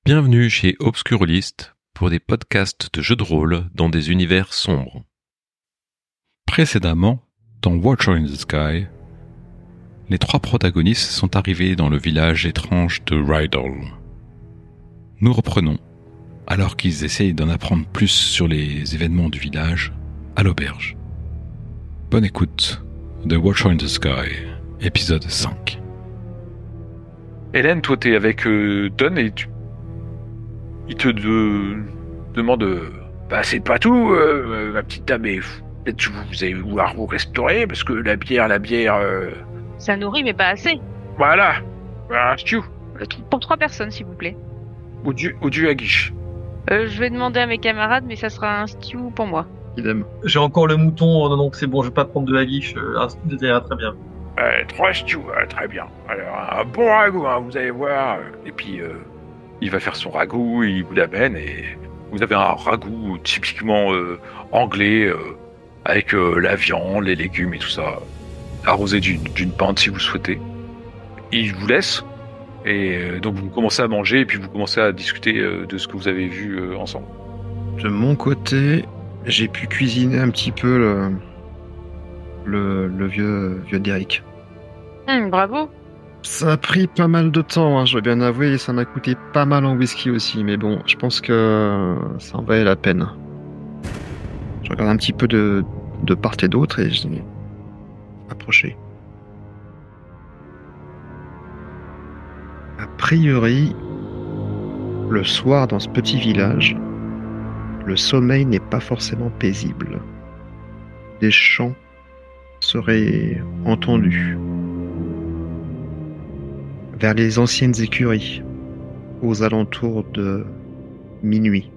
Bienvenue chez Obscurlist pour des podcasts de jeux de rôle dans des univers sombres. Précédemment, dans Watcher in the Sky, les trois protagonistes sont arrivés dans le village étrange de Rydal. Nous reprenons, alors qu'ils essayent d'en apprendre plus sur les événements du village, à l'auberge. Bonne écoute de Watcher in the Sky, épisode 5. Hélène, toi t'es avec Don et il te demande bah c'est pas tout ma petite dame, mais peut-être que vous allez vouloir vous restaurer parce que la bière Ça nourrit mais pas assez. voilà, un stew Pour 3 personnes s'il vous plaît. au dieu à guiche. Je vais demander à mes camarades mais ça sera un stew pour moi. Idem. J'ai encore le mouton, donc c'est bon, je vais pas prendre de la guiche. Un stew, ça ira très bien. 3 stews, très bien. Alors un bon ragoût, vous allez voir. Et puis il va faire son ragoût, il vous l'amène et vous avez un ragoût typiquement anglais avec la viande, les légumes et tout ça, arrosé d'une pinte si vous souhaitez. Il vous laisse et donc vous commencez à manger et puis vous commencez à discuter de ce que vous avez vu ensemble. De mon côté, j'ai pu cuisiner un petit peu le vieux Derrick. Bravo. Ça a pris pas mal de temps, je dois bien avouer, et ça m'a coûté pas mal en whisky aussi, mais bon, je pense que ça en valait la peine. Je regarde un petit peu de part et d'autre et je l'ai approché. A priori, le soir dans ce petit village, le sommeil n'est pas forcément paisible. Des chants seraient entendus vers les anciennes écuries, aux alentours de minuit.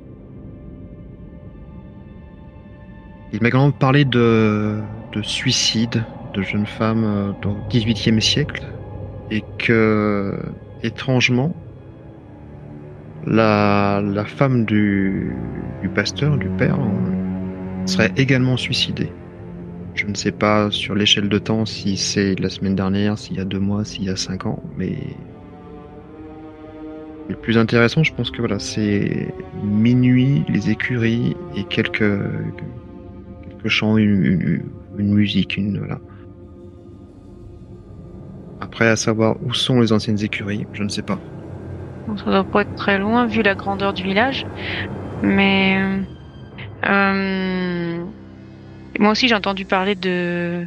Il m'a également parlé de suicide de jeunes femmes au XVIIIe siècle, et que, étrangement, la femme du pasteur, du père, serait également suicidée. Je ne sais pas sur l'échelle de temps si c'est la semaine dernière, s'il y a 2 mois, s'il y a 5 ans, mais le plus intéressant, je pense que voilà, c'est minuit, les écuries et quelques chants, une musique, voilà. Après, à savoir où sont les anciennes écuries, je ne sais pas. Bon, ça doit pas être très loin vu la grandeur du village, mais moi aussi j'ai entendu parler de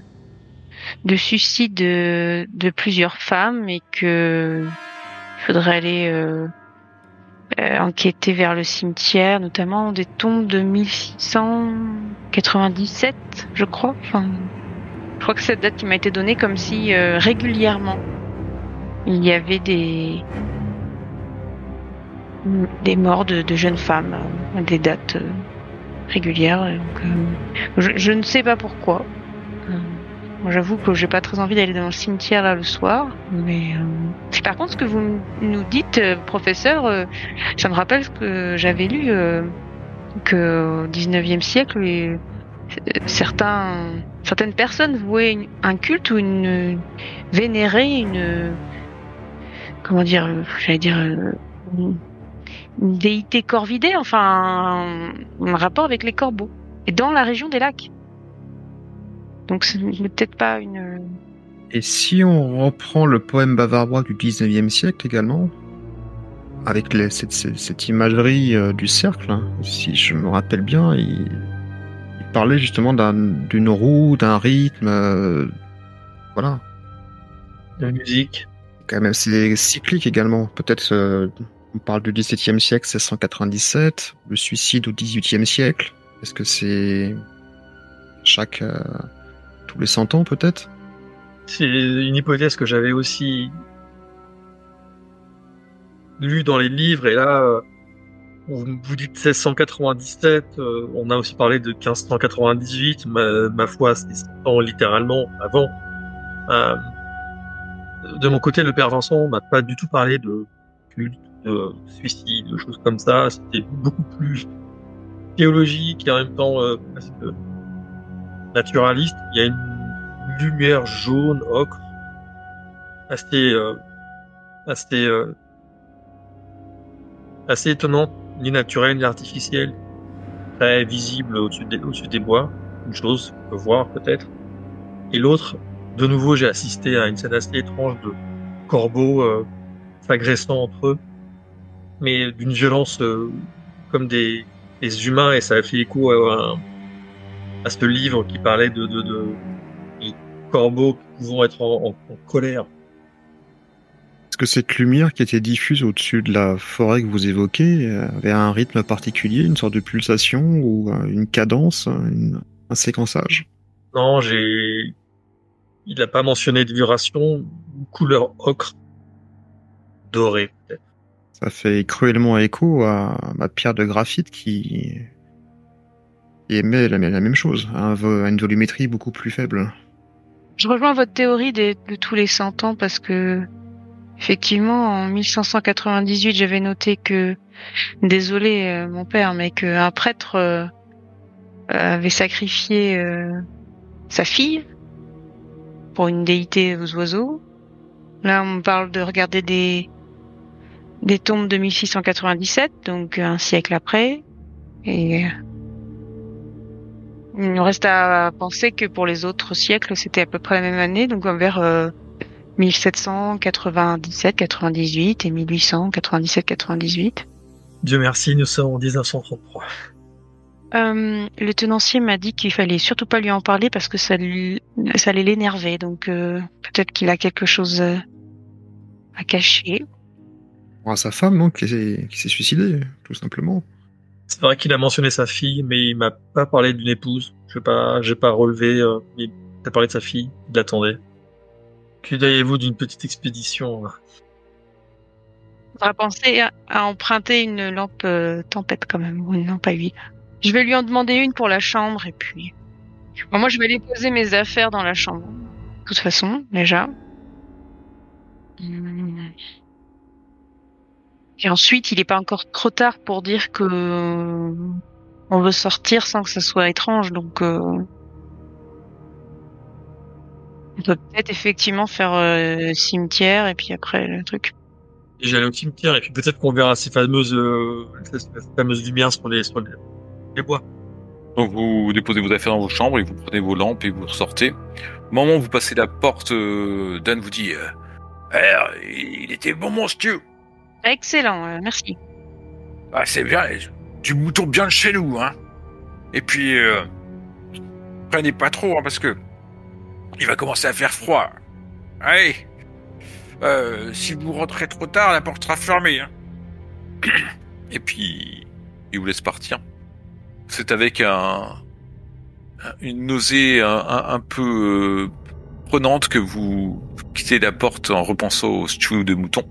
suicide de plusieurs femmes et que faudrait aller enquêter vers le cimetière, notamment des tombes de 1697, je crois. Enfin, je crois que c'est cette date qui m'a été donnée comme si régulièrement il y avait des morts de jeunes femmes, des dates régulières. Donc, je ne sais pas pourquoi. Moi, j'avoue que j'ai pas très envie d'aller dans le cimetière là le soir, mais par contre, ce que vous nous dites, professeur, ça me rappelle ce que j'avais lu que au XIXe siècle, certaines personnes vouaient un culte ou vénéraient comment dire, j'allais dire une déité corvidée, enfin un rapport avec les corbeaux, et dans la région des lacs. Donc c'est peut-être pas une... Et si on reprend le poème bavarois du XIXe siècle également, avec cette imagerie du cercle, si je me rappelle bien, il parlait justement d'une roue, d'un rythme, voilà. De musique. Quand même, c'est cyclique également. Peut-être, on parle du XVIIe siècle, 1697, le suicide au XVIIIe siècle. Est-ce que c'est tous les 100 ans peut-être? C'est une hypothèse que j'avais aussi lue dans les livres, et là, vous dites 1697, on a aussi parlé de 1598, ma foi, c'est 100 ans littéralement avant. De mon côté, le père Vincent m'a pas du tout parlé de culte, de suicide, de choses comme ça. C'était beaucoup plus théologique et en même temps presque naturaliste. Il y a une lumière jaune, ocre, assez assez étonnante, ni naturelle ni artificielle, très visible au-dessus des bois, une chose qu'on peut voir peut-être. Et l'autre, de nouveau, j'ai assisté à une scène assez étrange de corbeaux s'agressant entre eux, mais d'une violence comme des humains, et ça a fait écho à ce livre qui parlait de corbeaux qui vont être en colère. Est-ce que cette lumière qui était diffuse au-dessus de la forêt que vous évoquez avait un rythme particulier, une sorte de pulsation ou une cadence, un séquençage? Non, il n'a pas mentionné de vibration, une couleur ocre, dorée peut-être. Ça fait cruellement écho à ma pierre de graphite qui émet la même chose, à une volumétrie beaucoup plus faible. Je rejoins votre théorie de tous les 100 ans parce que, effectivement, en 1598, j'avais noté que, désolé mon père, mais qu'un prêtre avait sacrifié sa fille pour une déité aux oiseaux. Là, on me parle de regarder des tombes de 1697, donc un siècle après. Et il nous reste à penser que pour les autres siècles, c'était à peu près la même année, donc vers 1797, 98 et 1897, 98. Dieu merci, nous sommes en 1933. Le tenancier m'a dit qu'il fallait surtout pas lui en parler parce que ça allait l'énerver, donc peut-être qu'il a quelque chose à cacher. À sa femme, non, qui s'est suicidée, tout simplement. C'est vrai qu'il a mentionné sa fille, mais il m'a pas parlé d'une épouse. J'ai pas relevé, mais il a parlé de sa fille, il l'attendait. Que diriez-vous d'une petite expédition? On va penser à emprunter une lampe tempête quand même, ou une lampe à huile. Je vais lui en demander une pour la chambre, et puis... Bon, moi, je vais aller poser mes affaires dans la chambre. De toute façon, déjà. Et ensuite, il n'est pas encore trop tard pour dire que on veut sortir sans que ça soit étrange, donc on peut peut-être effectivement faire cimetière et puis après le truc. Et j'allais au cimetière, et puis peut-être qu'on verra ces fameuses lumières sur les bois. Donc vous déposez vos affaires dans vos chambres et vous prenez vos lampes et vous ressortez. Au moment où vous passez la porte, Dan vous dit il était bon mon stew. Excellent, merci. Ah, c'est bien, du mouton bien de chez nous, hein. Et puis, prenez pas trop, hein, parce que il va commencer à faire froid. Allez, si vous rentrez trop tard, la porte sera fermée. Hein. Et puis, il vous laisse partir. C'est avec une nausée un peu prenante que vous quittez la porte en repensant au stew de mouton.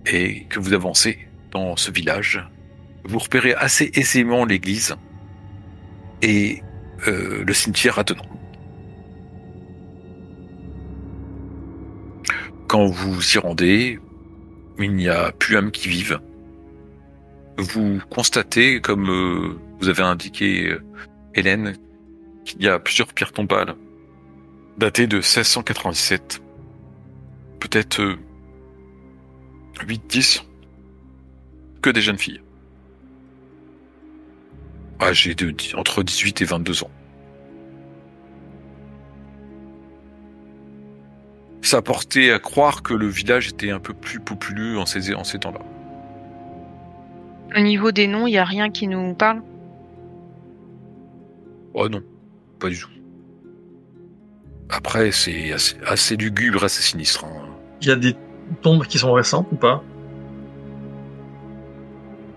Et que vous avancez dans ce village. Vous repérez assez aisément l'église et le cimetière attenant. Quand vous y rendez, il n'y a plus âme qui vive. Vous constatez, comme vous avez indiqué Hélène, qu'il y a plusieurs pierres tombales datées de 1697. Peut-être 8-10, que des jeunes filles. Âgées entre 18 et 22 ans. Ça portait à croire que le village était un peu plus populeux en ces temps-là. Au niveau des noms, il n'y a rien qui nous parle? Oh non, pas du tout. Après, c'est assez lugubre, assez sinistre. Hein. Il y a des tombes qui sont récentes ou pas?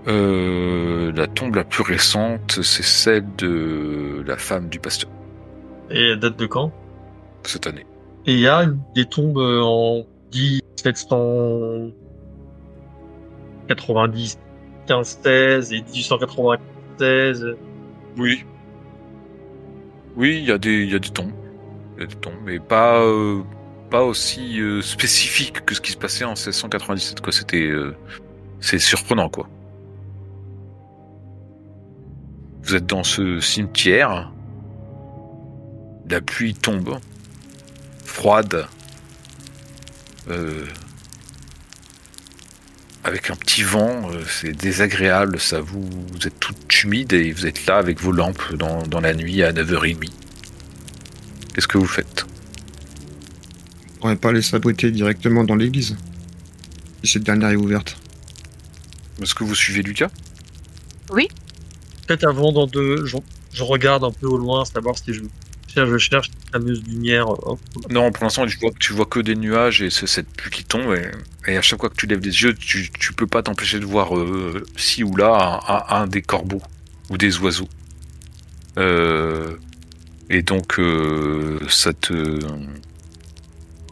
La tombe la plus récente, c'est celle de la femme du pasteur. Et elle date de quand? Cette année. Et il y a des tombes en 1790, 15-16 et 1896. Oui. Oui, il y a des tombes. Il y a des tombes, mais pas aussi spécifiques que ce qui se passait en 1697, quoi. C'est surprenant, quoi. Vous êtes dans ce cimetière. La pluie tombe. Froide. avec un petit vent, c'est désagréable, vous êtes tout humide et vous êtes là avec vos lampes dans la nuit à 9h30. Qu'est-ce que vous faites? On pourrait pas les s'abriter directement dans l'église. Si cette dernière est ouverte. Est-ce que vous suivez Lucas? Peut-être avant, je regarde un peu au loin, savoir si je cherche la fameuse lumière. Non, pour l'instant, tu vois que des nuages et c'est cette pluie qui tombe. Et à chaque fois que tu lèves les yeux, tu peux pas t'empêcher de voir ci ou là un des corbeaux ou des oiseaux. Et donc, ça te...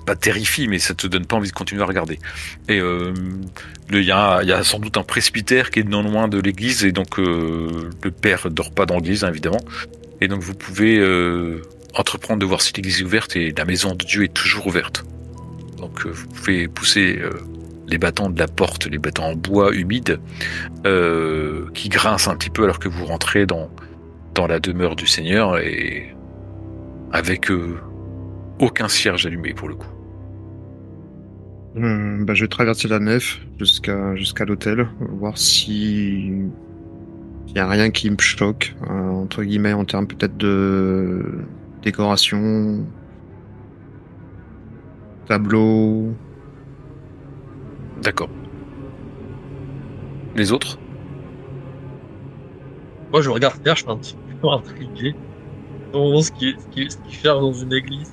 pas terrifie, mais ça te donne pas envie de continuer à regarder. Et il y a sans doute un presbytère qui est non loin de l'église, et donc le père dort pas dans l'église, hein, évidemment. Et donc vous pouvez entreprendre de voir si l'église est ouverte, et la maison de Dieu est toujours ouverte. Donc vous pouvez pousser les battants de la porte, les battants en bois humide, qui grincent un petit peu alors que vous rentrez dans la demeure du Seigneur, et avec aucun cierge allumé pour le coup. Je vais traverser la nef jusqu'à l'hôtel, voir si il y a rien qui me choque, entre guillemets, en termes peut-être de décoration, tableau. D'accord. Les autres? Moi, je regarde faire, je suis un petit peu intrigué. Dans ce qui cherche dans une église.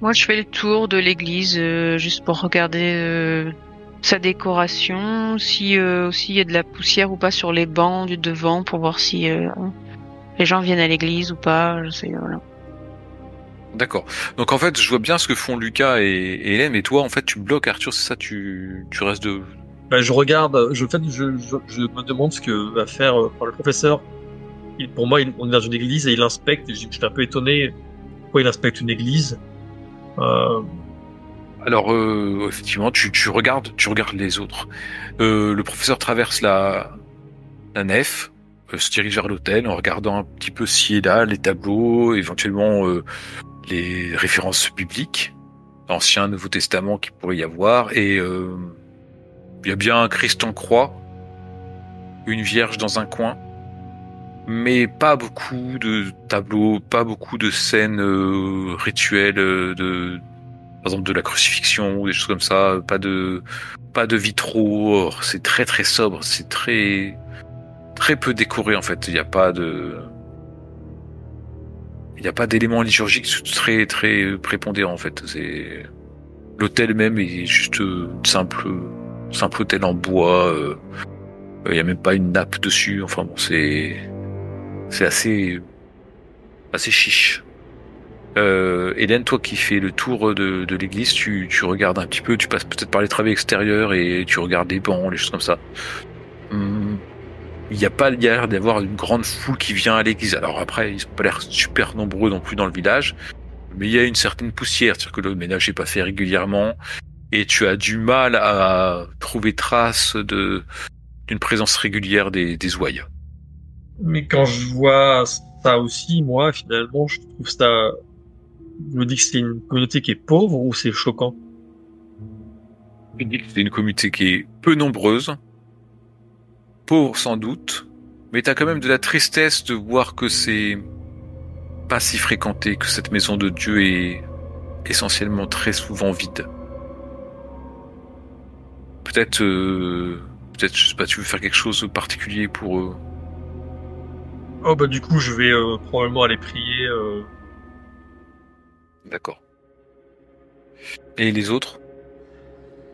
Moi, je fais le tour de l'église juste pour regarder sa décoration, si aussi il y a de la poussière ou pas sur les bancs du devant, pour voir si les gens viennent à l'église ou pas. Je sais, voilà. D'accord. Donc en fait, je vois bien ce que font Lucas et Hélène, mais toi, en fait, tu bloques Arthur, c'est ça? Tu restes de... Je regarde, je me demande ce que va faire le professeur. Pour moi, on est dans une église et il inspecte. Et je suis un peu étonné pourquoi il inspecte une église. Alors effectivement, tu regardes les autres. Le professeur traverse la nef, se dirige vers l'hôtel en regardant un petit peu ci et là les tableaux, éventuellement les références bibliques, Ancien, Nouveau Testament qu'il pourrait y avoir, et il y a bien un Christ en croix, une Vierge dans un coin, mais pas beaucoup de tableaux, pas beaucoup de scènes rituelles par exemple de la crucifixion ou des choses comme ça, pas de vitraux, c'est très très sobre, c'est très très peu décoré en fait, il n'y a pas d'éléments liturgiques très très prépondérants en fait, c'est l'hôtel même est juste simple hôtel en bois, il y a même pas une nappe dessus, enfin bon, c'est assez chiche. Hélène, toi qui fais le tour de l'église, tu regardes un petit peu, tu passes peut-être par les travées extérieures et tu regardes les bancs, les choses comme ça. Il n'y a pas l'air d'avoir une grande foule qui vient à l'église. Alors après, ils n'ont pas l'air super nombreux non plus dans le village, mais il y a une certaine poussière, c'est-à-dire que le ménage n'est pas fait régulièrement et tu as du mal à trouver trace d'une présence régulière des ouailles. Mais quand je vois ça aussi, moi, finalement, je trouve ça... Je me dis que c'est une communauté qui est pauvre ou c'est choquant? Je dis que c'est une communauté qui est peu nombreuse, pauvre sans doute, mais t'as quand même de la tristesse de voir que c'est pas si fréquenté, que cette maison de Dieu est essentiellement très souvent vide. Peut-être, je sais pas, tu veux faire quelque chose de particulier pour... Oh bah du coup, je vais probablement aller prier. D'accord. Et les autres?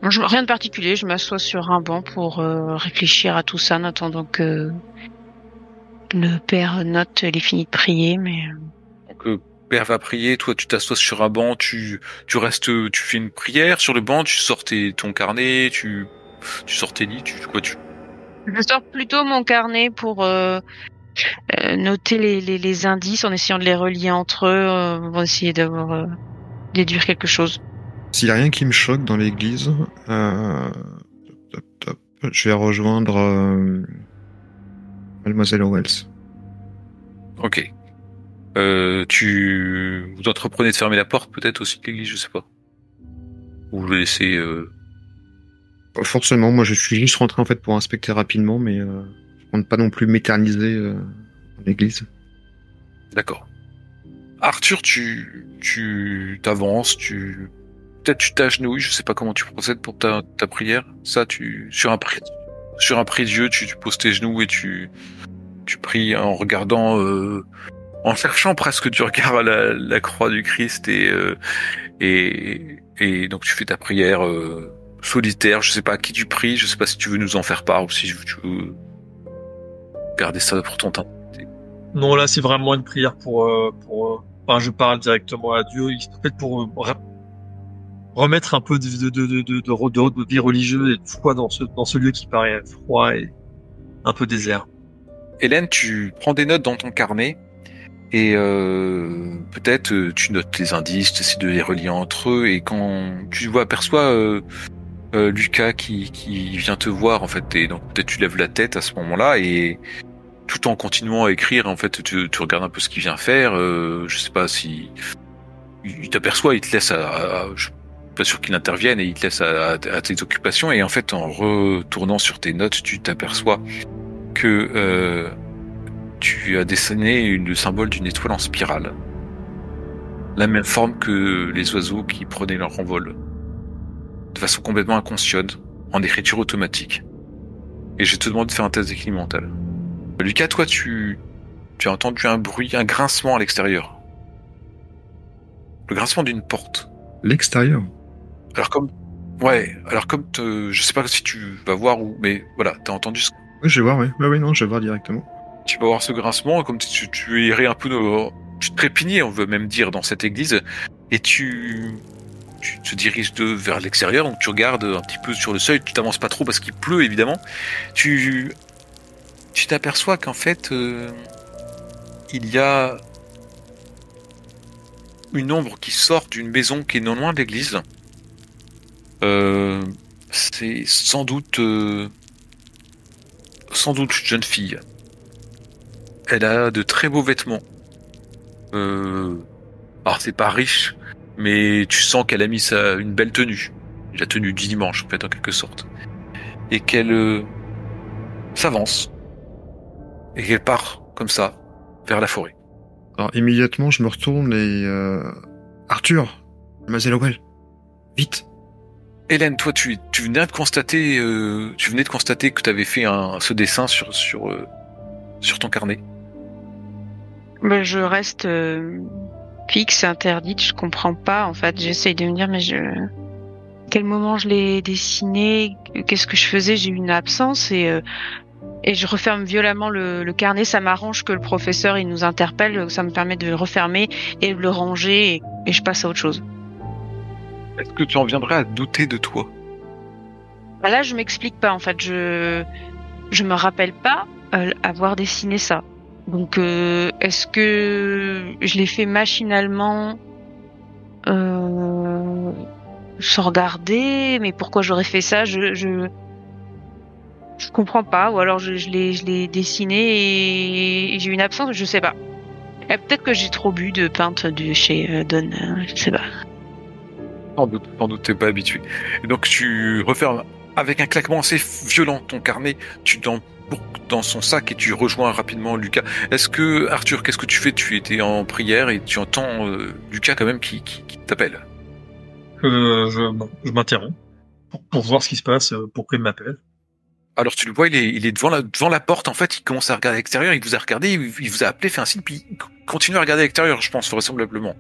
Moi, rien de particulier, je m'assois sur un banc pour réfléchir à tout ça en attendant que le père note les finis de prier, mais... Donc, père va prier, toi tu t'assois sur un banc, tu restes, tu fais une prière sur le banc, tu sors ton carnet, tu sors tes lits, Je sors plutôt mon carnet pour noter les indices en essayant de les relier entre eux, on va essayer d'avoir déduire quelque chose. S'il n'y a rien qui me choque dans l'église, je vais rejoindre Mademoiselle Wells. Ok. Vous entreprenez de fermer la porte peut-être aussi de l'église, je sais pas. Ou vous le laissez Forcément, moi je suis juste rentré en fait pour inspecter rapidement, mais je compte pas non plus m'éterniser dans l'église. D'accord. Arthur, t'avances, peut-être tu t'agenouilles, je sais pas comment tu procèdes pour ta prière. Ça, sur un prie-dieu, tu poses tes genoux et tu pries en regardant, en cherchant presque du regard la croix du Christ et donc tu fais ta prière solitaire. Je sais pas à qui tu pries, je sais pas si tu veux nous en faire part ou si tu veux garder ça pour ton temps. Non, là, c'est vraiment une prière enfin, je parle directement à Dieu, en fait, pour remettre un peu de vie religieuse et de foi dans ce lieu qui paraît froid et un peu désert. Hélène, tu prends des notes dans ton carnet et peut-être tu notes les indices, tu essaies de les relier entre eux et quand tu aperçois Lucas qui vient te voir en fait et donc peut-être tu lèves la tête à ce moment-là et tout en continuant à écrire en fait tu regardes un peu ce qu'il vient faire. Je sais pas si il t'aperçoit, il te laisse je suis pas sûr qu'il intervienne et il te laisse à tes occupations et en fait en retournant sur tes notes tu t'aperçois que tu as dessiné le symbole d'une étoile en spirale, la même forme que les oiseaux qui prenaient leur envol, de façon complètement inconsciente, en écriture automatique. Et je te demande de faire un test d'équilibre mental. Lucas, toi, tu as entendu un bruit, un grincement à l'extérieur. Le grincement d'une porte. L'extérieur. Alors comme je sais pas si tu vas voir où, mais voilà, t'as entendu ce... Oui, je vais voir, oui. Oui, non, je vais voir directement. Tu vas voir ce grincement, comme tu irais un peu, tu te trépignais, on veut même dire, dans cette église, et tu te diriges vers l'extérieur, donc tu regardes un petit peu sur le seuil, tu t'avances pas trop parce qu'il pleut évidemment. Tu t'aperçois qu'en fait, il y a une ombre qui sort d'une maison qui est non loin de l'église. C'est sans doute une jeune fille. Elle a de très beaux vêtements. Alors c'est pas riche, mais tu sens qu'elle a mis une belle tenue. La tenue du dimanche, en fait, en quelque sorte. Et qu'elle s'avance. Et qu'elle part, comme ça, vers la forêt. Alors immédiatement, je me retourne et... Arthur, Mademoiselle Howell, vite. Hélène, toi, tu venais de constater que tu avais fait ce dessin sur ton carnet. Ben, je reste fixe, interdite, je comprends pas en fait. J'essaye de me dire mais quel moment je l'ai dessiné, qu'est-ce que je faisais, j'ai eu une absence et je referme violemment le carnet. Ça m'arrange que le professeur il nous interpelle, ça me permet de le refermer et de le ranger et je passe à autre chose. Est-ce que tu en viendrais à douter de toi? Ben là, je m'explique pas en fait. Je me rappelle pas avoir dessiné ça. Donc, est-ce que je l'ai fait machinalement sans regarder? Mais pourquoi j'aurais fait ça? Je comprends pas. Ou alors je l'ai dessiné et j'ai eu une absence. Je sais pas. Et peut-être que j'ai trop bu de pinte de chez Don. Je sais pas. Sans doute, t'es pas habitué. Et donc tu refermes avec un claquement assez violent ton carnet. Tu dans son sac et tu rejoins rapidement Lucas. Arthur, qu'est-ce que tu fais? Tu étais en prière et tu entends Lucas quand même qui t'appelle. Je m'interromps pour voir ce qui se passe, pourquoi il m'appelle. Alors tu le vois, il est devant la porte en fait, il commence à regarder à l'extérieur, il vous a regardé, il vous a appelé, fait un signe, puis il continue à regarder à l'extérieur, je pense, vraisemblablement.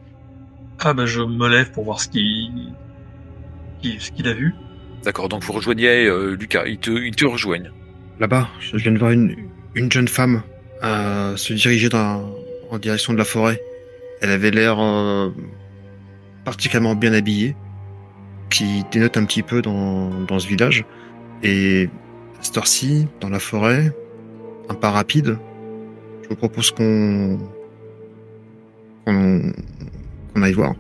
Ah bah je me lève pour voir ce qu'il a vu. D'accord, donc vous rejoignez Lucas, ils te rejoignent. Là-bas, je viens de voir une jeune femme se diriger en direction de la forêt. Elle avait l'air particulièrement bien habillée, qui dénote un petit peu dans ce village. Et à cette heure-ci, dans la forêt, un pas rapide, je vous propose qu'on aille voir.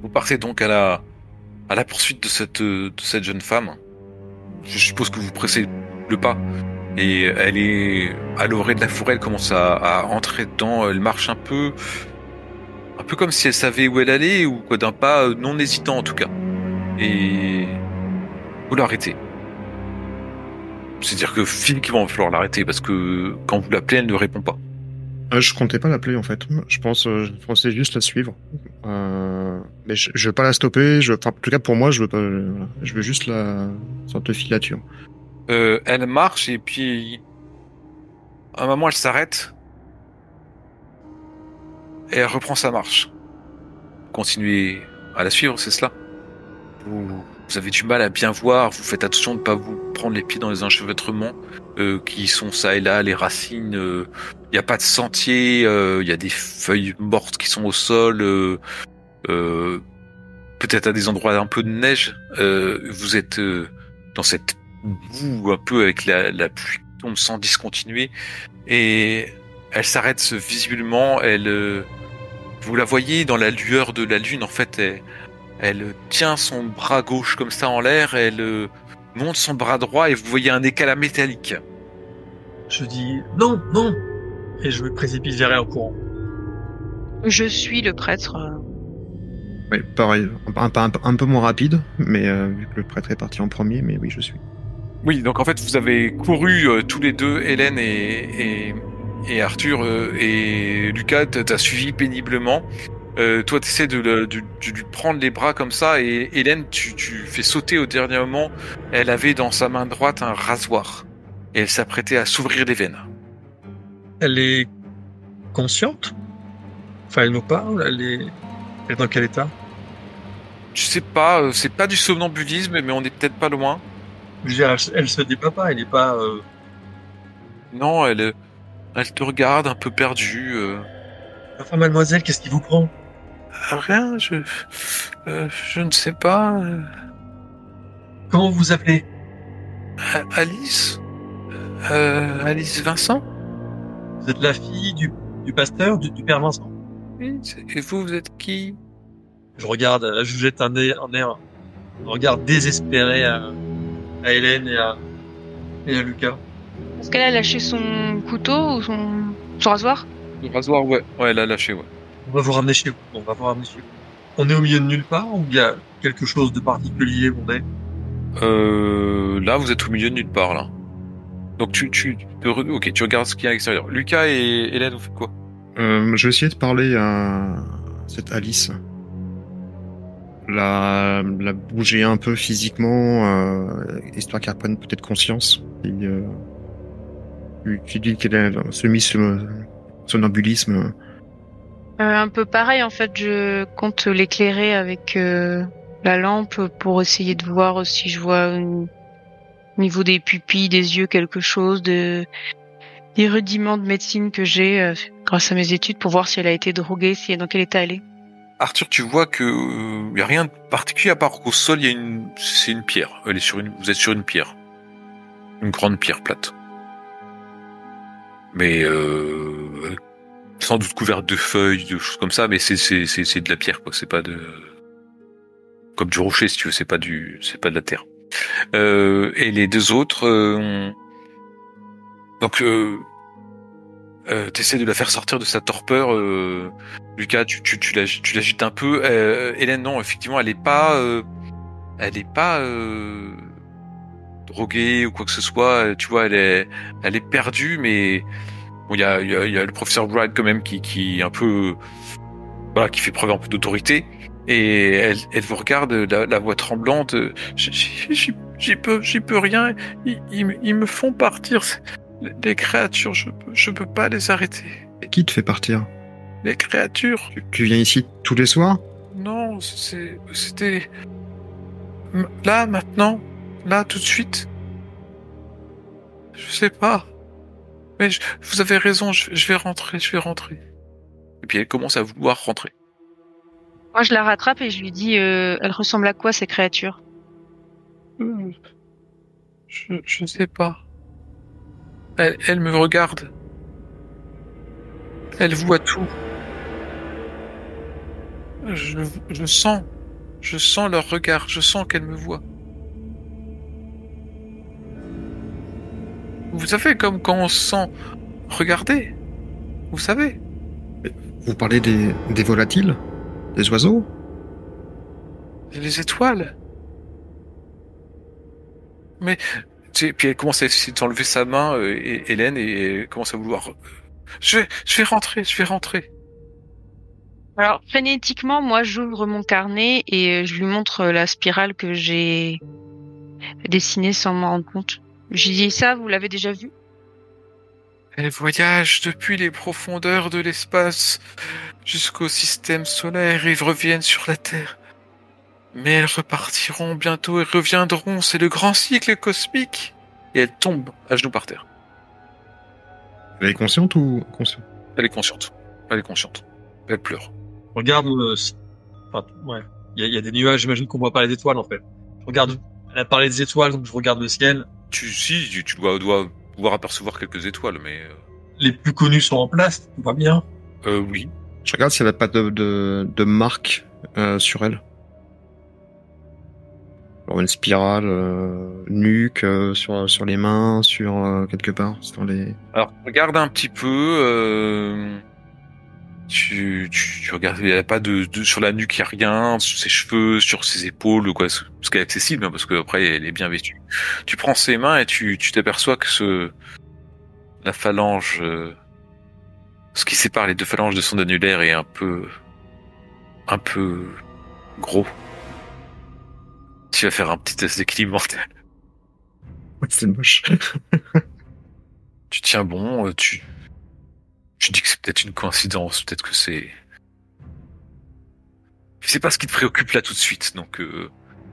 Vous partez donc à la poursuite de cette jeune femme. Je suppose que vous pressez le pas. Et elle est à l'orée de la forêt, elle commence à entrer dedans, elle marche un peu comme si elle savait où elle allait, ou quoi, d'un pas non hésitant en tout cas. Et vous l'arrêtez. C'est-à-dire que physiquement, il va falloir l'arrêter parce que quand vous l'appelez, elle ne répond pas. Je comptais pas l'appeler en fait. Je pensais juste la suivre. Mais je veux pas la stopper. En tout cas pour moi, je veux pas. Je veux juste la sorte de filature. Elle marche et puis à un moment, elle s'arrête et elle reprend sa marche. Continuez à la suivre, c'est cela? Vous avez du mal à bien voir, vous faites attention de ne pas vous prendre les pieds dans les enchevêtrements qui sont ça et là, les racines. Il n'y a pas de sentier, il y a des feuilles mortes qui sont au sol, peut-être à des endroits un peu de neige. Vous êtes dans cette boue un peu avec la pluie qui tombe sans discontinuer et elle s'arrête visiblement. Vous la voyez dans la lueur de la lune, en fait. Elle tient son bras gauche comme ça en l'air, elle monte son bras droit et vous voyez un éclat métallique. Je dis non, non, et je me précipite vers elle en courant. Je suis le prêtre. Oui, pareil, un peu moins rapide, mais vu que le prêtre est parti en premier, mais oui, je suis. Oui, donc en fait vous avez couru tous les deux, Hélène et Arthur et Lucas, t'as suivi péniblement. Toi, t'essaies de lui prendre les bras comme ça, et Hélène, tu fais sauter au dernier moment. Elle avait dans sa main droite un rasoir, et elle s'apprêtait à s'ouvrir les veines. Elle est consciente? Enfin, elle nous parle? Elle est dans quel état? Je sais pas, c'est pas du somnambulisme, mais on est peut-être pas loin. Je veux dire, elle se débat pas, elle est pas... Non, elle te regarde un peu perdue. Enfin, mademoiselle, qu'est-ce qui vous prend? Rien, je ne sais pas. Comment vous vous appelez? Alice Alice Vincent? Vous êtes la fille du pasteur, du père Vincent? Oui, et vous êtes qui? Je regarde, je jette un regard désespéré à Hélène et à Lucas. Est-ce qu'elle a lâché son couteau ou son rasoir? Le rasoir, ouais. Ouais, elle a lâché, ouais. On va vous ramener chez vous. On est au milieu de nulle part ou il y a quelque chose de particulier où on est? Là, vous êtes au milieu de nulle part, là. Donc, tu regardes ce qu'il y a à l'extérieur. Lucas et Hélène, vous faites quoi? Je vais essayer de parler à cette Alice. La bouger un peu physiquement, histoire qu'elle prenne peut-être conscience. Et, tu dis qu'elle est semi-somnambulisme. Un peu pareil, en fait, je compte l'éclairer avec la lampe pour essayer de voir si je vois au niveau des pupilles, des yeux, quelque chose, des rudiments de médecine que j'ai grâce à mes études pour voir si elle a été droguée, si dans quel état elle est. Arthur, tu vois que y a rien de particulier à part qu'au sol, c'est une pierre. Vous êtes sur une pierre. Une grande pierre plate. Mais sans doute couverte de feuilles, de choses comme ça, mais c'est de la pierre, quoi. C'est pas comme du rocher, si tu veux, c'est pas de la terre. Et les deux autres, donc t'essaies de la faire sortir de sa torpeur. Lucas, tu l'agites un peu. Hélène, non, effectivement, elle est pas droguée ou quoi que ce soit. Tu vois, elle est perdue, mais bon, il y a le professeur Brad quand même qui un peu, voilà, qui fait preuve un peu d'autorité. Et elle vous regarde, la voix tremblante. J'y peux rien. Ils me font partir. Les créatures, je peux pas les arrêter. Qui te fait partir? Les créatures. Tu viens ici tous les soirs? Non, c'était là, maintenant, là, tout de suite. Je sais pas. Mais vous avez raison, je vais rentrer. Et puis elle commence à vouloir rentrer. Moi, je la rattrape et je lui dis, elle ressemble à quoi, ces créatures? Je sais pas. Elle me regarde. Elle voit tout. Je sens leur regard, je sens qu'elle me voit. Vous savez, comme quand on se sent regarder. Vous savez. Vous parlez des volatiles? Des oiseaux? Les étoiles. Mais Puis elle commence à essayer d'enlever sa main, Hélène, et elle commence à vouloir. Je vais rentrer. Alors, frénétiquement, moi, j'ouvre mon carnet et je lui montre la spirale que j'ai dessinée sans m'en rendre compte. J'ai dit ça, vous l'avez déjà vu? Elles voyagent depuis les profondeurs de l'espace jusqu'au système solaire et reviennent sur la Terre. Mais elles repartiront bientôt et reviendront, c'est le grand cycle cosmique. Et elle tombe à genoux par terre. Elle est consciente ou inconsciente? Elle est consciente. Elle pleure. Regarde, enfin, ouais. Il y a des nuages, j'imagine qu'on voit pas les étoiles, en fait. Je regarde, elle a parlé des étoiles, donc je regarde le ciel. Tu dois pouvoir apercevoir quelques étoiles, mais... Les plus connus sont en place, tout va bien. Oui. Je regarde s'il n'y avait pas de marque sur elle. Alors une spirale, nuque, sur les mains, sur quelque part. Sur les... Alors, regarde un petit peu... Tu regardes, il n'y a pas sur la nuque, il n'y a rien, sur ses cheveux, sur ses épaules, quoi, ce qui est accessible, hein, parce que après elle est bien vêtue. Tu prends ses mains et tu t'aperçois que la phalange, ce qui sépare les deux phalanges de son annulaire est un peu gros. Tu vas faire un petit test d'équilibre mental. Ouais, c'est moche. Tu tiens bon, tu dis que c'est peut-être une coïncidence, peut-être que c'est... C'est pas ce qui te préoccupe là tout de suite, donc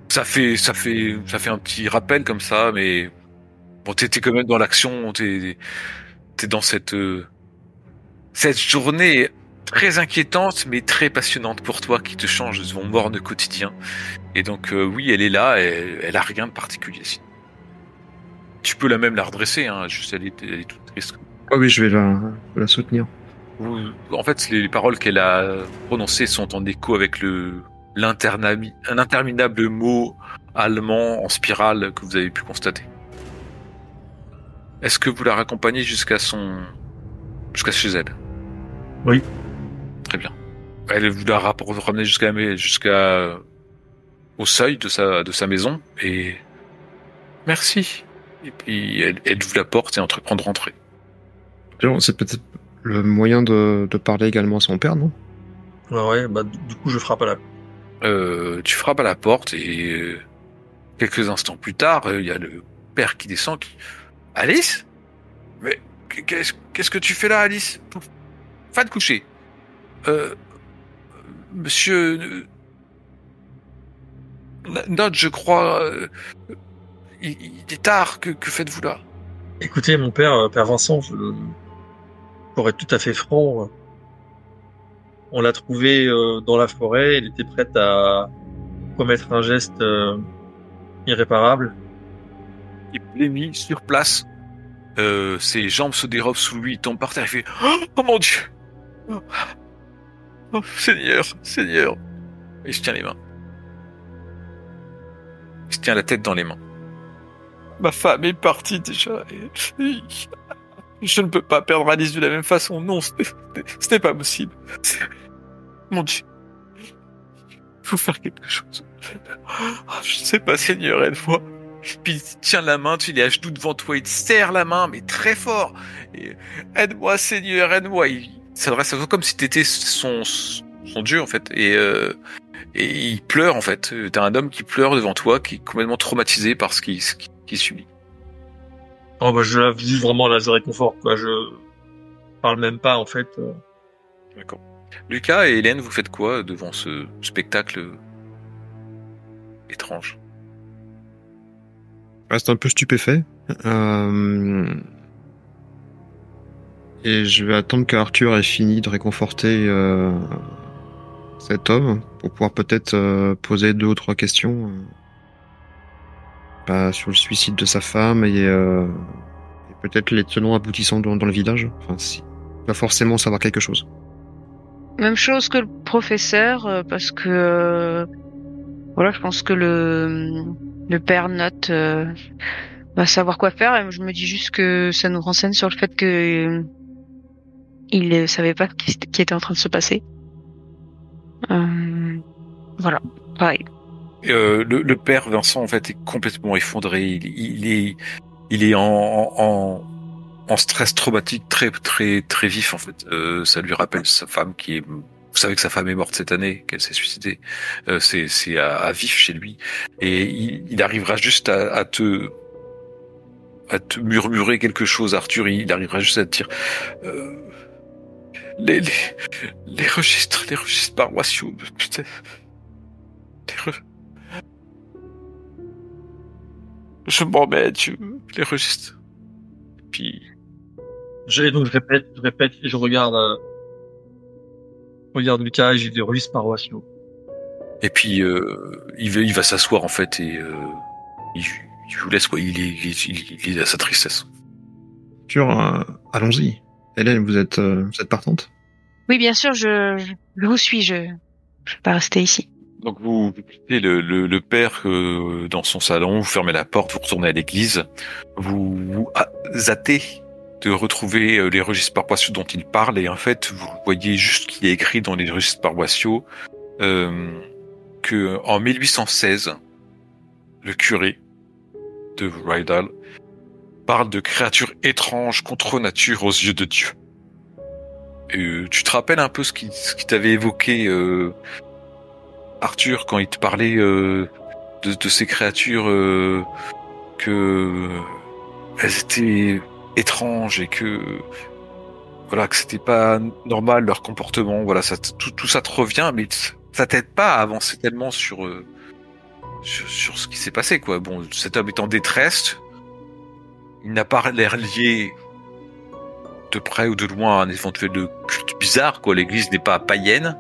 ça fait un petit rappel comme ça, mais bon, t'es quand même dans l'action, t'es dans cette journée très inquiétante, mais très passionnante pour toi, qui te change de ton morne quotidien. Et donc oui, elle est là, elle a rien de particulier. Tu peux même la redresser, hein, juste elle est toute triste. Ah oui, je vais la soutenir. En fait, les paroles qu'elle a prononcées sont en écho avec un interminable mot allemand en spirale que vous avez pu constater. Est-ce que vous la raccompagnez jusqu'à chez elle? Oui. Très bien. Elle vous la ramener jusqu'à au seuil de sa maison et merci. Et puis elle ouvre la porte et entreprend de rentrer. C'est peut-être le moyen de parler également à son père, non? Ouais, bah du coup je frappe à la porte. Tu frappes à la porte et quelques instants plus tard, il y a le père qui descend Alice? Mais qu'est-ce que tu fais là, Alice? Va te coucher. Monsieur... Note, je crois... il est tard, que faites-vous là? Écoutez, mon père Vincent, pour être tout à fait franc, on l'a trouvé dans la forêt, elle était prête à commettre un geste irréparable. Il blêmit sur place. Ses jambes se dérobent sous lui, il tombe par terre, il fait « Oh mon Dieu! Oh, Seigneur! Et il se tient les mains. Il se tient la tête dans les mains. Ma femme est partie déjà. Et je ne peux pas perdre Alice de la même façon. Non, ce n'est pas possible. Mon Dieu. Il faut faire quelque chose. Je ne sais pas, Seigneur, aide-moi. Puis il tient la main, il est à genoux devant toi, il te serre la main, mais très fort. Et, aide-moi, Seigneur, aide-moi. Il s'adresse à toi comme si t'étais son Dieu, en fait. Et il pleure, en fait. T'as un homme qui pleure devant toi, qui est complètement traumatisé par ce qu'il subit. Oh bah je la vis vraiment là, je réconforte, quoi. Je parle même pas, en fait. D'accord. Lucas et Hélène, vous faites quoi devant ce spectacle étrange? Je reste un peu stupéfait. Et je vais attendre qu'Arthur ait fini de réconforter cet homme pour pouvoir peut-être poser 2 ou 3 questions sur le suicide de sa femme et peut-être les tenants aboutissants dans le village. Enfin, si. Il va forcément savoir quelque chose. Même chose que le professeur, parce que voilà, je pense que le père Note va savoir quoi faire. Et je me dis juste que ça nous renseigne sur le fait que il savait pas ce qui était en train de se passer. Voilà, pareil. Le père Vincent, en fait, est complètement effondré. il est en stress traumatique très très très vif en fait. Ça lui rappelle sa femme qui est. Vous savez que sa femme est morte cette année, qu'elle s'est suicidée. C'est à vif chez lui, et il arrivera juste à te murmurer quelque chose, Arthur. Il arrivera juste à te dire les registres paroissiaux, putain. Je m'en mets, les registres. Puis Je répète, et je regarde Lucas, et j'ai des registres paroissiaux. Et puis il va s'asseoir en fait, et il vous laisse quoi. Il est à sa tristesse. Allons-y. Hélène, vous êtes partante? Oui, bien sûr, je vous suis, je vais pas rester ici. Donc vous quittez le père dans son salon, vous fermez la porte, vous retournez à l'église, vous hâtez de retrouver les registres paroissiaux dont il parle, et en fait vous voyez juste qu'il est écrit dans les registres paroissiaux que en 1816, le curé de Rydal parle de créatures étranges contre nature aux yeux de Dieu. Tu te rappelles un peu ce qui t'avait évoqué Arthur, quand il te parlait de ces créatures, que elles étaient étranges, et que voilà, que c'était pas normal leur comportement. Voilà, tout ça te revient, mais ça t'aide pas à avancer tellement sur ce qui s'est passé, quoi. Bon, cet homme est en détresse, il n'a pas l'air lié de près ou de loin à un éventuel culte bizarre, quoi. L'église n'est pas païenne,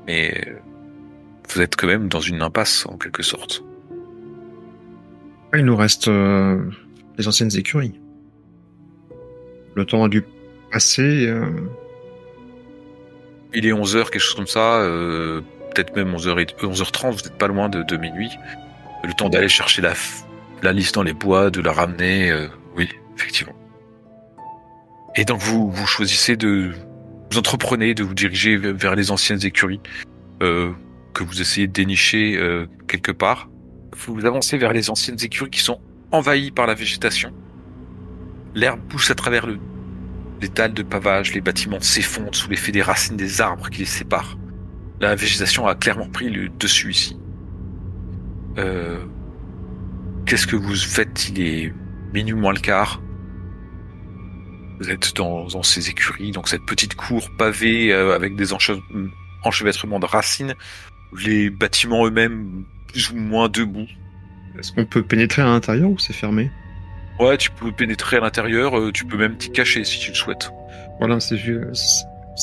mais vous êtes quand même dans une impasse, en quelque sorte. Il nous reste les anciennes écuries. Le temps a dû passer. Il est 11h, quelque chose comme ça, peut-être même 11h30, vous n'êtes pas loin de minuit. Le temps d'aller chercher la liste dans les bois, de la ramener, oui, effectivement. Et donc vous choisissez vous entreprenez de vous diriger vers les anciennes écuries, que vous essayez de dénicher quelque part. Vous avancez vers les anciennes écuries qui sont envahies par la végétation. L'herbe pousse à travers les dalles de pavage, les bâtiments s'effondrent sous l'effet des racines des arbres qui les séparent. La végétation a clairement pris le dessus ici. Qu'est-ce que vous faites? Il est minuit moins le quart. Vous êtes dans ces écuries, donc cette petite cour pavée avec des enchevêtrements de racines. Les bâtiments eux-mêmes plus ou moins debout. Est-ce qu'on peut pénétrer à l'intérieur ou c'est fermé? Ouais, tu peux pénétrer à l'intérieur, tu peux même t'y cacher si tu le souhaites. Voilà, c'est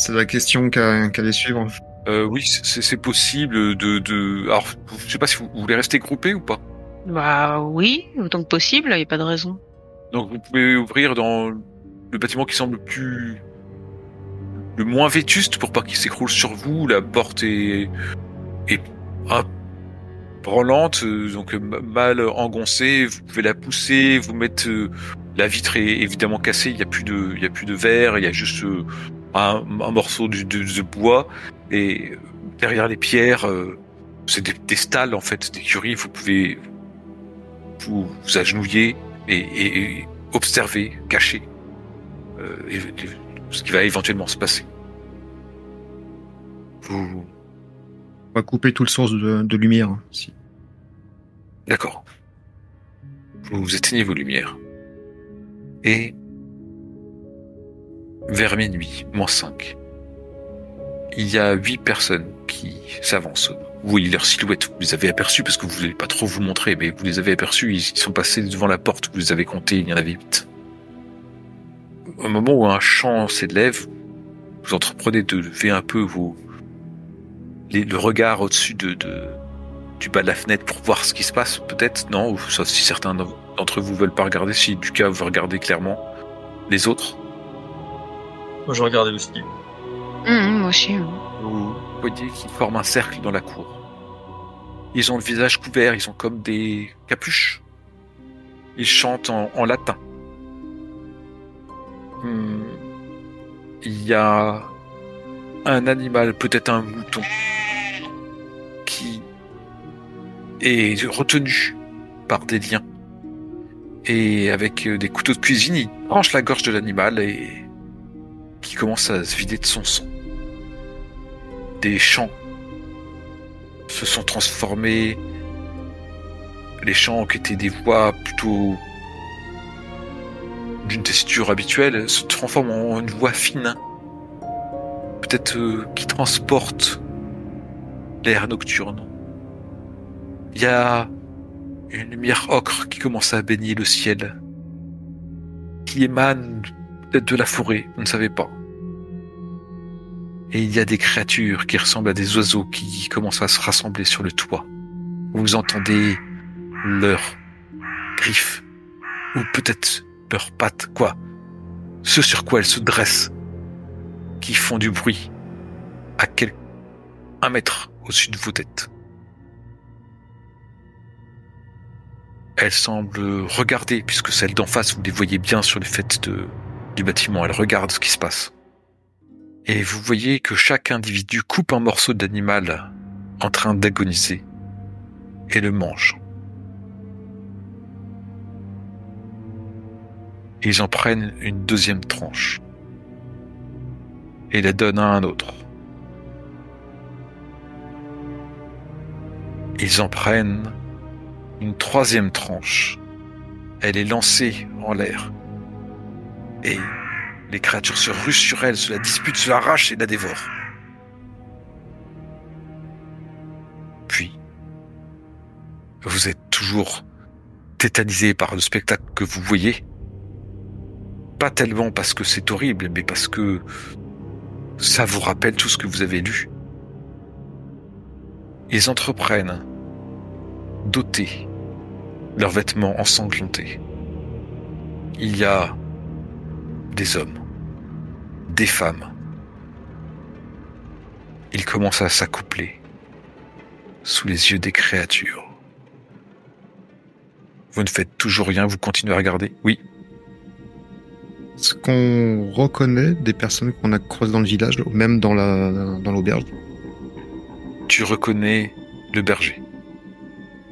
la question qu'allait suivre. Oui, c'est possible Alors, je sais pas si vous voulez rester groupés ou pas. Bah oui, autant que possible, il n'y a pas de raison. Donc vous pouvez ouvrir dans le bâtiment qui semble le moins vétuste pour pas qu'il s'écroule sur vous. La porte est branlante, donc mal engoncée. Vous pouvez la pousser, vous mettre. La vitre est évidemment cassée. Il y a plus de verre. Il y a juste un morceau de bois, et derrière les pierres, c'est des stalles en fait d'écurie. Vous pouvez vous agenouiller et observer, cacher ce qui va éventuellement se passer. On va couper toute source de lumière. Si. D'accord. Vous éteignez vos lumières. Et vers minuit, -5, il y a 8 personnes qui s'avancent. Vous voyez leur silhouette, vous les avez aperçus parce que vous voulez pas trop vous montrer, mais vous les avez aperçus, ils sont passés devant la porte, vous les avez comptés, il y en avait 8. Au moment où un chant s'élève, vous entreprenez de lever un peu le regard au-dessus du bas de la fenêtre pour voir ce qui se passe, peut-être, non? Ou sauf si certains d'entre vous veulent pas regarder, si Lucas veut regarder clairement. Les autres? Moi, je regardais aussi. Moi aussi. Vous voyez qu'ils forment un cercle dans la cour. Ils ont le visage couvert, ils ont comme des capuches. Ils chantent en latin. Il y a un animal, peut-être un mouton, qui est retenu par des liens. Et avec des couteaux de cuisine, il tranche la gorge de l'animal et qui commence à se vider de son sang. Des champs se sont transformés. Les champs qui étaient des voies plutôt d'une texture habituelle se transforment en une voie fine. Peut-être qui transporte l'air nocturne. Il y a une lumière ocre qui commence à baigner le ciel, qui émane peut-être de la forêt, vous ne savez pas. Et il y a des créatures qui ressemblent à des oiseaux qui commencent à se rassembler sur le toit. Vous entendez leurs griffes, ou peut-être leurs pattes, ce sur quoi elles se dressent, qui font du bruit à 1 mètre au-dessus de vos têtes. Elles semblent regarder, puisque celles d'en face, vous les voyez bien sur le fait du bâtiment. Elles regardent ce qui se passe. Et vous voyez que chaque individu coupe un morceau d'animal en train d'agoniser et le mange. Ils en prennent une deuxième tranche et la donnent à un autre. Ils en prennent une troisième tranche. Elle est lancée en l'air. Et les créatures se ruent sur elle, se la disputent, se l'arrachent et la dévorent. Puis, vous êtes toujours tétanisé par le spectacle que vous voyez. Pas tellement parce que c'est horrible, mais parce que ça vous rappelle tout ce que vous avez lu. Ils entreprennent d'ôter leurs vêtements ensanglantés. Il y a des hommes, des femmes. Ils commencent à s'accoupler sous les yeux des créatures. Vous ne faites toujours rien, vous continuez à regarder. Oui. Est-ce qu'on reconnaît des personnes qu'on a croisées dans le village, ou même dans l'auberge? Tu reconnais le berger.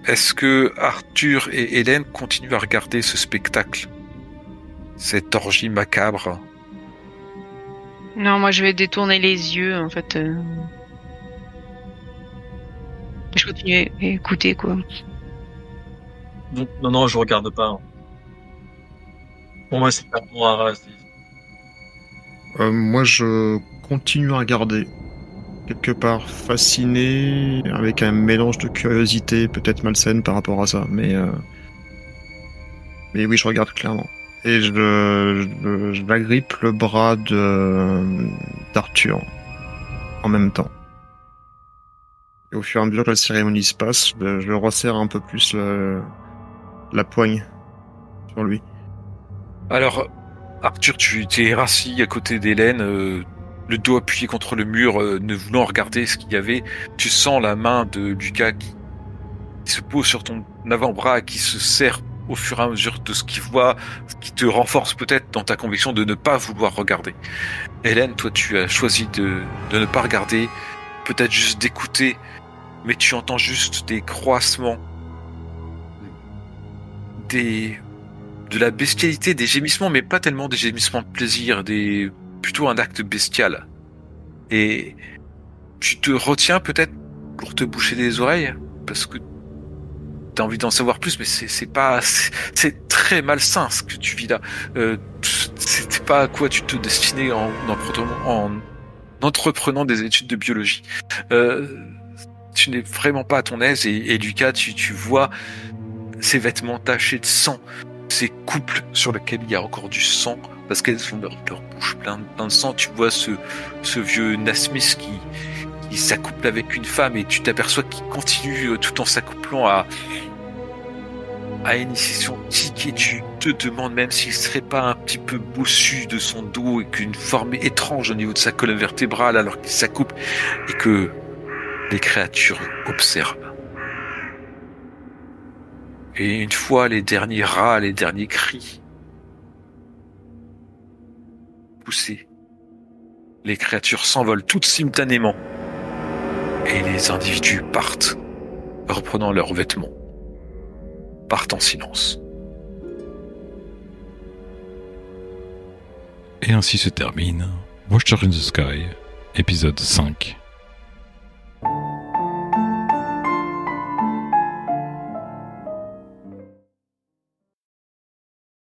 Est-ce que Arthur et Hélène continuent à regarder ce spectacle? Cette orgie macabre? Non, moi je vais détourner les yeux, en fait. Je continue à écouter, quoi. Donc, non, je regarde pas. Pour moi, c'est pas bon à rester. Moi, je continue à regarder. Quelque part fasciné, avec un mélange de curiosité, peut-être malsaine par rapport à ça. Mais oui, je regarde clairement. Et je agrippe le bras d'Arthur en même temps. Et au fur et à mesure que la cérémonie se passe, je resserre un peu plus la poigne sur lui. Alors, Arthur, tu t'es rassis à côté d'Hélène, le dos appuyé contre le mur, ne voulant regarder ce qu'il y avait. Tu sens la main de Lucas qui se pose sur ton avant-bras, qui se serre au fur et à mesure de ce qu'il voit, ce qui te renforce peut-être dans ta conviction de ne pas vouloir regarder. Hélène, toi, tu as choisi de ne pas regarder, peut-être juste d'écouter, mais tu entends juste des croissements, de la bestialité, des gémissements, mais pas tellement des gémissements de plaisir, plutôt un acte bestial. Et tu te retiens peut-être pour te boucher les oreilles, parce que t'as envie d'en savoir plus, mais c'est très malsain ce que tu vis là. C'était pas à quoi tu te destinais en entreprenant des études de biologie. Tu n'es vraiment pas à ton aise, et Lucas, tu vois ces vêtements tachés de sang, ces couples sur lesquels il y a encore du sang, parce qu'elles ont leur bouche plein de sang. Tu vois ce vieux Nasmith qui s'accouple avec une femme, et tu t'aperçois qu'il continue tout en s'accouplant à initier son tic, et tu te demandes même s'il serait pas un petit peu bossu de son dos et qu'une forme étrange au niveau de sa colonne vertébrale alors qu'il s'accouple, et que les créatures observent. Et une fois les derniers rats, les derniers cris poussés, les créatures s'envolent toutes simultanément et les individus partent, reprenant leurs vêtements, partent en silence. Et ainsi se termine Watcher in the Sky, épisode 5.